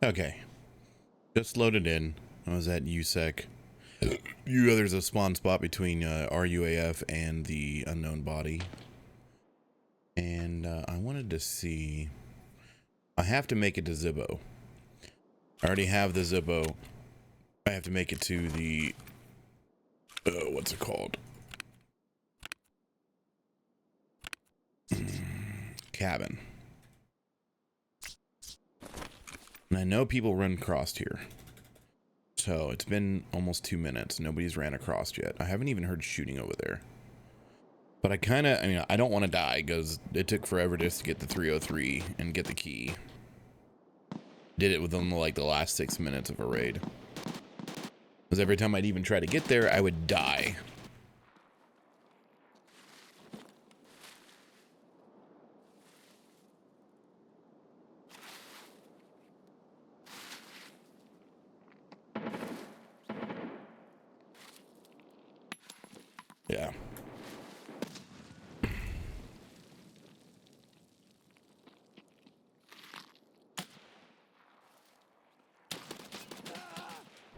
Okay. Just loaded in. I was at USEC. There's a spawn spot between RUAF and the unknown body. And I wanted to see... I have to make it to Zippo. I already have the Zippo. I have to make it to the... what's it called? Cabin. And I know people run across here. So it's been almost 2 minutes. Nobody's ran across yet. I haven't even heard shooting over there. But I don't want to die because it took forever just to get the 303 and get the key. Did it within like the last 6 minutes of a raid. Because every time I'd even try to get there, I would die. Yeah.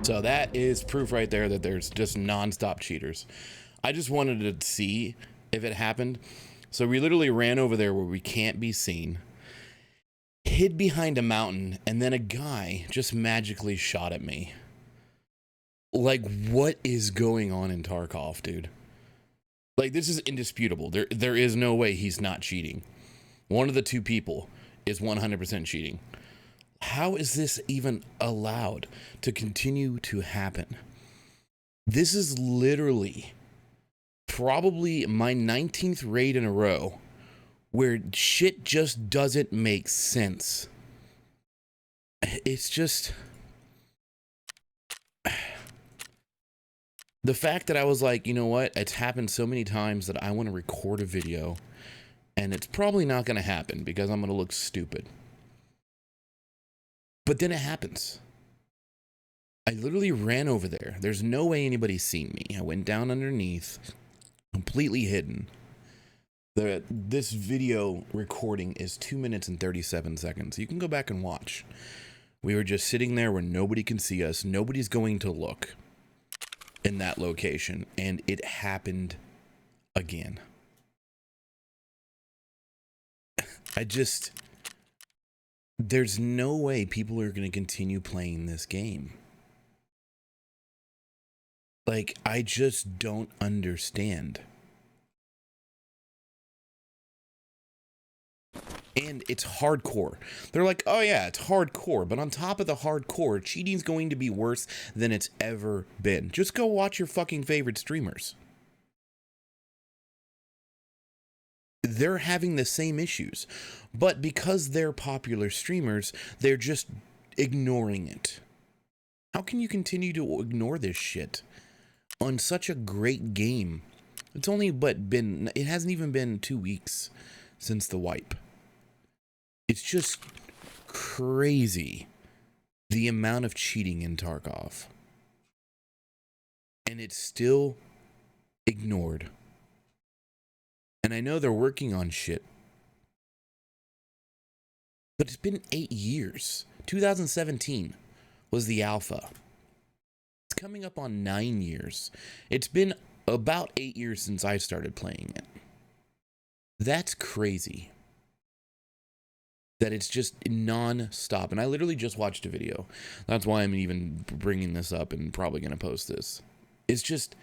So that is proof right there that there's just non-stop cheaters. I just wanted to see if it happened. So we literally ran over there where we can't be seen, hid behind a mountain, and then a guy just magically shot at me. Like, what is going on in Tarkov, dude? Like, this is indisputable. There is no way he's not cheating. One of the two people is 100% cheating. How is this even allowed to continue to happen? This is literally probably my 19th raid in a row where shit just doesn't make sense. It's just... The fact that I was like, you know what? It's happened so many times that I want to record a video, and it's probably not going to happen because I'm going to look stupid. But then it happens. I literally ran over there. There's no way anybody's seen me. I went down underneath, completely hidden. This video recording is 2 minutes and 37 seconds. You can go back and watch. We were just sitting there where nobody can see us. Nobody's going to look in that location, and it happened again. There's no way people are going to continue playing this game. Like, I just don't understand. And it's hardcore. They're like, oh yeah, it's hardcore. But on top of the hardcore, cheating's going to be worse than it's ever been. Just go watch your fucking favorite streamers. They're having the same issues. But because they're popular streamers, they're just ignoring it. How can you continue to ignore this shit on such a great game? It's only it hasn't even been 2 weeks since the wipe. It's just crazy the amount of cheating in Tarkov. And it's still ignored. And I know they're working on shit. But it's been 8 years. 2017 was the alpha. It's coming up on 9 years. It's been about 8 years since I started playing it. That's crazy. That it's just non-stop. And I literally just watched a video. That's why I'm even bringing this up and probably going to post this. It's just,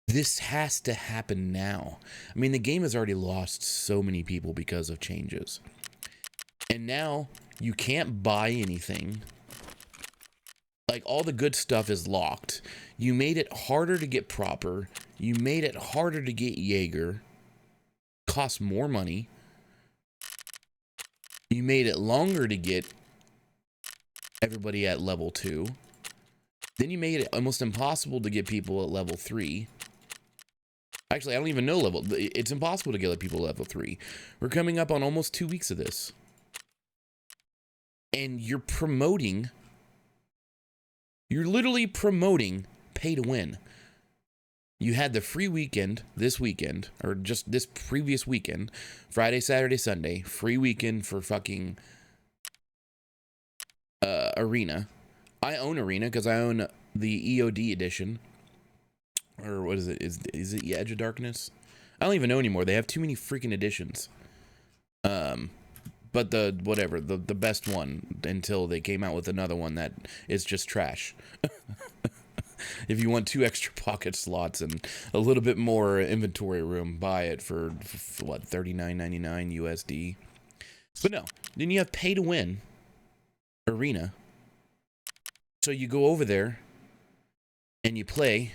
this has to happen now. I mean, the game has already lost so many people because of changes. And now you can't buy anything. Like, all the good stuff is locked. You made it harder to get proper. You made it harder to get Jaeger. Costs more money. You made it longer to get everybody at level 2. Then you made it almost impossible to get people at level 3. Actually, I don't even know level. It's impossible to get people at level 3. We're coming up on almost 2 weeks of this. And you're literally promoting pay to win. You had the free weekend this weekend, or just this previous weekend, Friday, Saturday, Sunday, free weekend for fucking Arena. I own Arena because I own the EOD edition. Or what is it? Is it Edge of Darkness? I don't even know anymore. They have too many freaking editions. But the best one until they came out with another one that is just trash. If you want 2 extra pocket slots and a little bit more inventory room, buy it for what, $39.99 USD. But no, then you have pay to win Arena. So you go over there and you play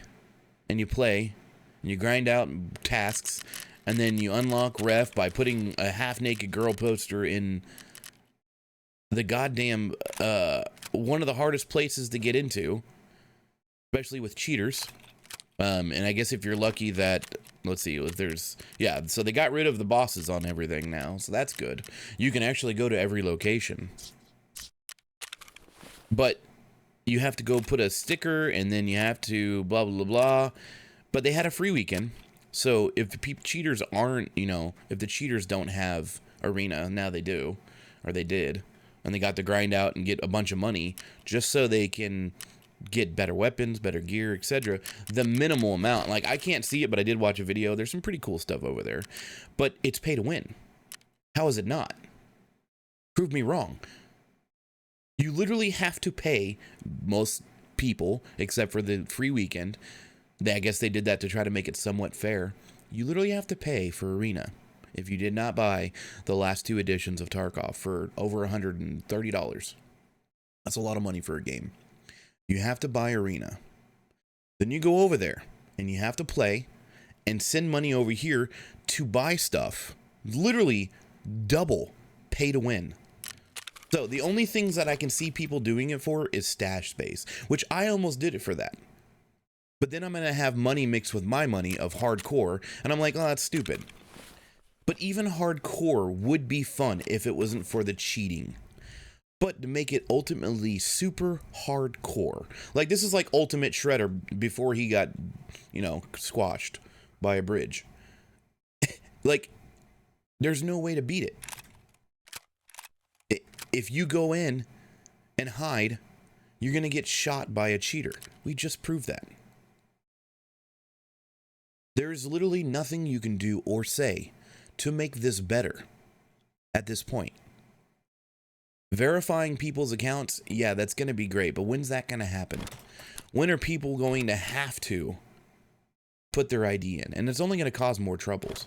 and you play and you grind out tasks, and then you unlock ref by putting a half-naked girl poster in the goddamn one of the hardest places to get into, especially with cheaters. And I guess if you're lucky that, let's see, if there's, yeah, so they got rid of the bosses on everything now, so that's good. You can actually go to every location. But you have to go put a sticker, and then you have to blah, blah, blah. But they had a free weekend. So if the cheaters aren't, you know, if the cheaters don't have Arena, now they do, or they did, and they got to grind out and get a bunch of money just so they can get better weapons, better gear, etc. The minimal amount. Like, I can't see it, but I did watch a video. There's some pretty cool stuff over there. But it's pay to win. How is it not? Prove me wrong. You literally have to pay, most people, except for the free weekend. I guess they did that to try to make it somewhat fair. You literally have to pay for Arena if you did not buy the last 2 editions of Tarkov for over $130. That's a lot of money for a game. You have to buy Arena. Then you go over there and you have to play and send money over here to buy stuff. Literally double pay to win. So the only things that I can see people doing it for is stash space, which I almost did it for that. But then I'm going to have money mixed with my money of hardcore, and I'm like, oh, that's stupid. But even hardcore would be fun if it wasn't for the cheating. But to make it ultimately super hardcore. Like, this is like Ultimate Shredder before he got, you know, squashed by a bridge. Like, there's no way to beat it. If you go in and hide, you're going to get shot by a cheater. We just proved that. There's literally nothing you can do or say to make this better at this point. Verifying people's accounts, yeah, that's going to be great, but when's that going to happen? When are people going to have to put their ID in? And it's only going to cause more troubles.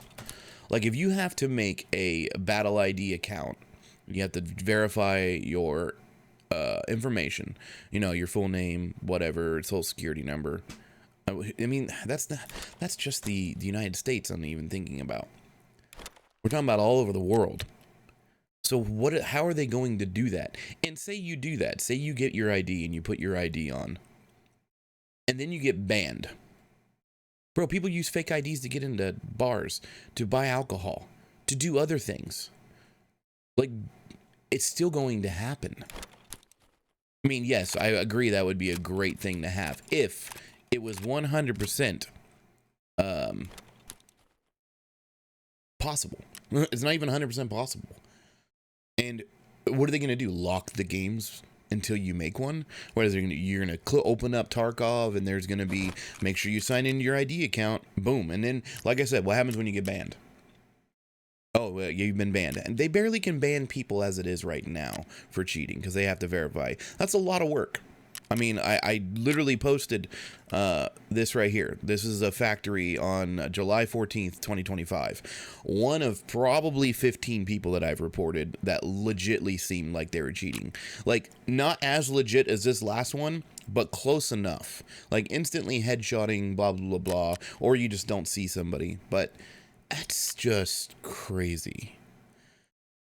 Like, if you have to make a battle ID account, you have to verify your information, you know, your full name, whatever, social security number. I mean, that's just the United States I'm even thinking about. We're talking about all over the world. So how are they going to do that? And say you do that. Say you get your ID and you put your ID on. And then you get banned. Bro, people use fake IDs to get into bars, to buy alcohol, to do other things. Like, it's still going to happen. I mean, yes, I agree that would be a great thing to have if it was 100% possible. It's not even 100% possible. And what are they going to do? Lock the games until you make one? What is it? You're going to open up Tarkov, and there's going to be, make sure you sign into your ID account. Boom. And then, like I said, what happens when you get banned? Oh, you've been banned. And they barely can ban people as it is right now for cheating because they have to verify. That's a lot of work. I mean, I literally posted this right here. This is a factory on July 14th, 2025. One of probably 15 people that I've reported that legitly seemed like they were cheating. Like, not as legit as this last one, but close enough. Like, instantly headshotting, blah, blah, blah, blah. Or you just don't see somebody. But that's just crazy.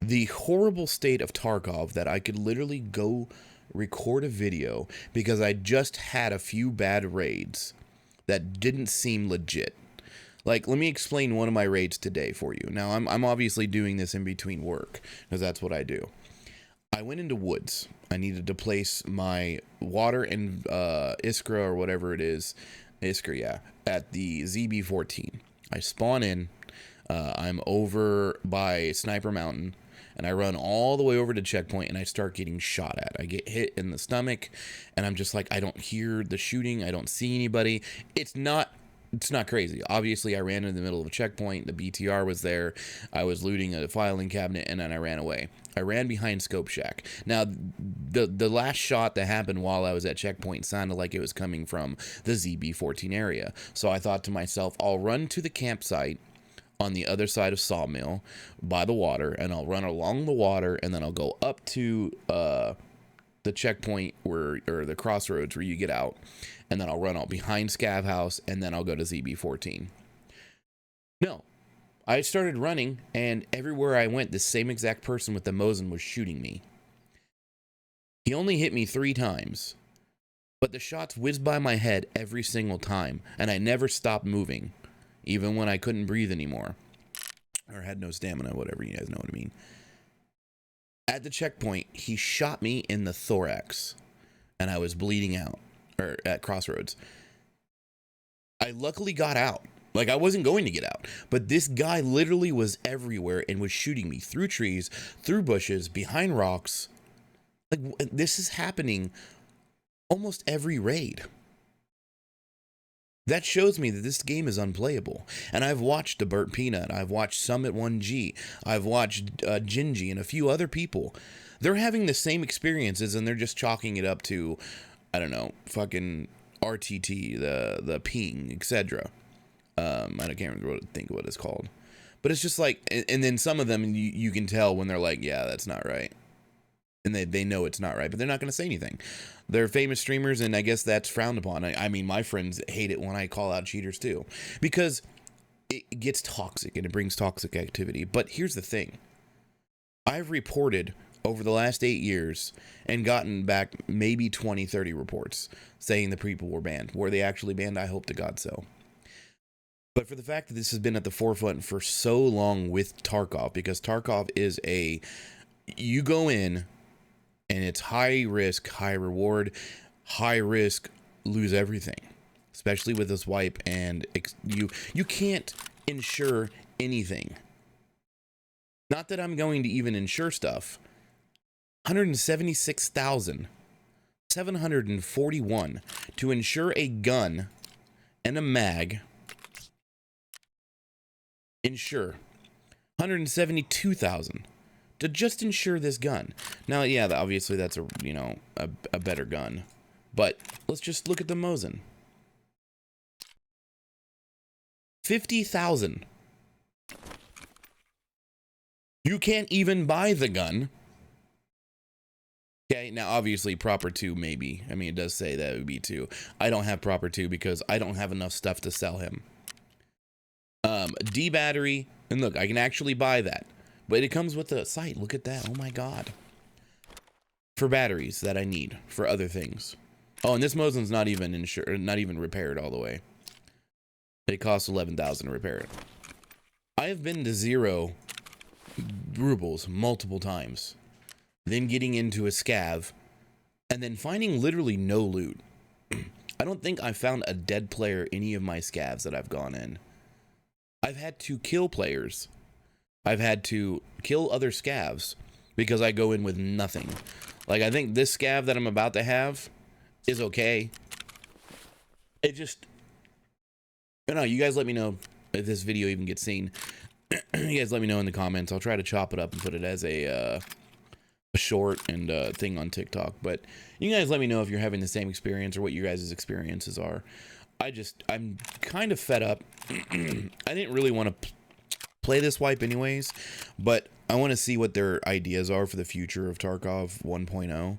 The horrible state of Tarkov that I could literally go record a video because I just had a few bad raids that didn't seem legit. Like, let me explain one of my raids today for you. Now, I'm obviously doing this in between work because that's what I do. I went into woods. I needed to place my water and Iskra or whatever it is. Iskra, yeah, at the ZB14. I spawn in. I'm over by Sniper Mountain. and I run all the way over to checkpoint, and I start getting shot at. I get hit in the stomach, and I'm just like, I don't hear the shooting. I don't see anybody. It's not crazy. Obviously, I ran in the middle of a checkpoint. The BTR was there. I was looting a filing cabinet, and then I ran away. I ran behind Scope Shack. Now, the last shot that happened while I was at checkpoint sounded like it was coming from the ZB14 area. So I thought to myself, I'll run to the campsite on the other side of Sawmill by the water, and I'll run along the water, and then I'll go up to the checkpoint or the crossroads where you get out, and then I'll run out behind Scav House, and then I'll go to ZB14. No, I started running, and everywhere I went, the same exact person with the Mosin was shooting me. He only hit me 3 times, but the shots whizzed by my head every single time, and I never stopped moving, even when I couldn't breathe anymore, or had no stamina, whatever, you guys know what I mean. At the checkpoint, he shot me in the thorax, and I was bleeding out, or at Crossroads. I luckily got out. Like, I wasn't going to get out, but this guy literally was everywhere and was shooting me through trees, through bushes, behind rocks. Like, this is happening almost every raid. That shows me that this game is unplayable. And I've watched the Burt Peanut, I've watched Summit 1G, I've watched Gingy and a few other people. They're having the same experiences, and they're just chalking it up to, I don't know, fucking RTT, the ping, etc. I can't remember think what it's called, but it's just like, and then some of them you can tell when they're like, yeah, that's not right, and they know it's not right, but they're not going to say anything. They're famous streamers, and I guess that's frowned upon. I mean, my friends hate it when I call out cheaters too, because it gets toxic and it brings toxic activity. But here's the thing: I've reported over the last 8 years and gotten back maybe 20-30 reports saying the people were banned. Were they actually banned? I hope to God so. But for the fact that this has been at the forefront for so long with Tarkov, because Tarkov is you go in and it's high risk, high reward, high risk, lose everything, especially with this wipe, and you can't insure anything. Not that I'm going to even insure stuff. 176,741 to insure a gun and a mag. Insure 172,000 to just insure this gun. Now, yeah, obviously that's a better gun, but let's just look at the Mosin. 50,000. You can't even buy the gun. Okay, now obviously proper 2 maybe. I mean, it does say that it would be 2. I don't have proper 2 because I don't have enough stuff to sell him. D battery, and look, I can actually buy that, but it comes with a site. Look at that. Oh my god. For batteries that I need for other things. Oh, and this Mosin's not even insured, not even repaired all the way. It costs 11,000 to repair it. I have been to 0 rubles multiple times, then getting into a scav, and then finding literally no loot. I don't think I've found a dead player any of my scavs that I've gone in. I've had to kill players. I've had to kill other scavs because I go in with nothing. Like, I think this scav that I'm about to have is okay. It just, I don't know. You guys let me know if this video even gets seen. You guys let me know in the comments. I'll try to chop it up and put it as a short and thing on TikTok. But you guys let me know if you're having the same experience or what your guys' experiences are. I'm kind of fed up. I didn't really want to play this wipe anyways, but I want to see what their ideas are for the future of Tarkov 1.0.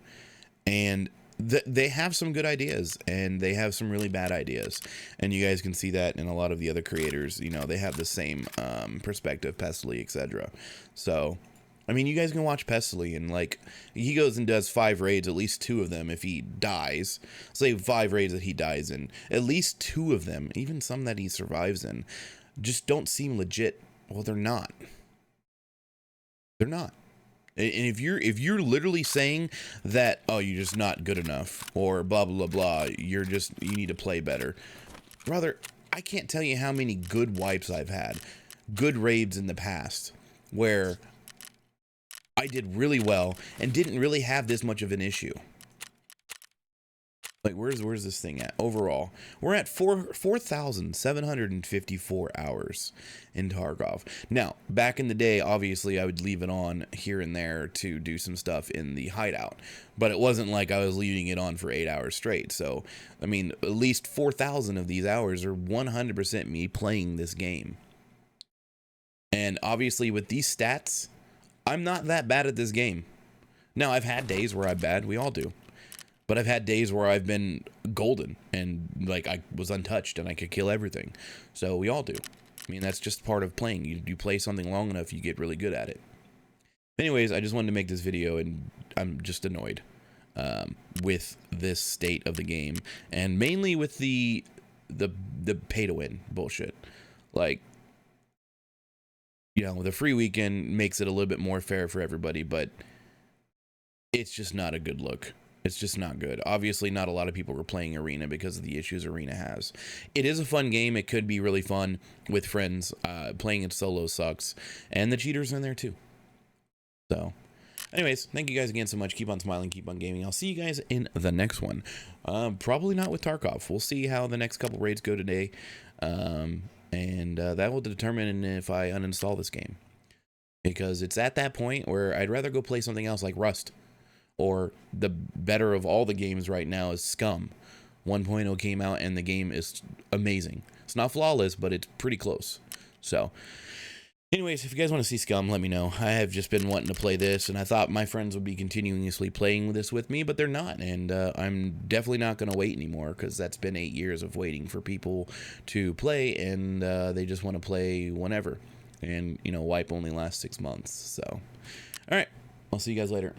And they have some good ideas, and they have some really bad ideas. And you guys can see that in a lot of the other creators. You know, they have the same perspective, Pestily, etc. So, I mean, you guys can watch Pestily, and like, he goes and does 5 raids, at least 2 of them, if he dies. Say 5 raids that he dies in, at least 2 of them, even some that he survives in, just don't seem legit. Well, they're not. They're not. And if you're literally saying that, oh, you're just not good enough, or blah blah blah, you need to play better, brother, I can't tell you how many good wipes I've had, good raids in the past, where I did really well and didn't really have this much of an issue. Like, where's this thing at? Overall, we're at 4,754 hours in Tarkov. Now, back in the day, obviously, I would leave it on here and there to do some stuff in the hideout. But it wasn't like I was leaving it on for 8 hours straight. So, I mean, at least 4,000 of these hours are 100% me playing this game. And obviously, with these stats, I'm not that bad at this game. Now, I've had days where I'm bad. We all do. But I've had days where I've been golden and like I was untouched and I could kill everything. So we all do. I mean, that's just part of playing. You play something long enough, you get really good at it. Anyways, I just wanted to make this video, and I'm just annoyed with this state of the game, and mainly with the pay to win bullshit. Like, you know, the free weekend makes it a little bit more fair for everybody, but it's just not a good look. It's just not good. Obviously, not a lot of people were playing Arena because of the issues Arena has. It is a fun game. It could be really fun with friends. Playing it solo sucks. And the cheaters are in there too. So, anyways, thank you guys again so much. Keep on smiling. Keep on gaming. I'll see you guys in the next one. Probably not with Tarkov. We'll see how the next couple raids go today. And that will determine if I uninstall this game. Because it's at that point where I'd rather go play something else like Rust. Or the better of all the games right now is Scum. 1.0 came out and the game is amazing. It's not flawless, but it's pretty close. So, anyways, if you guys want to see Scum, let me know. I have just been wanting to play this, and I thought my friends would be continuously playing this with me, but they're not. And I'm definitely not going to wait anymore, because that's been 8 years of waiting for people to play, and they just want to play whenever. And, you know, wipe only lasts 6 months. So, all right. I'll see you guys later.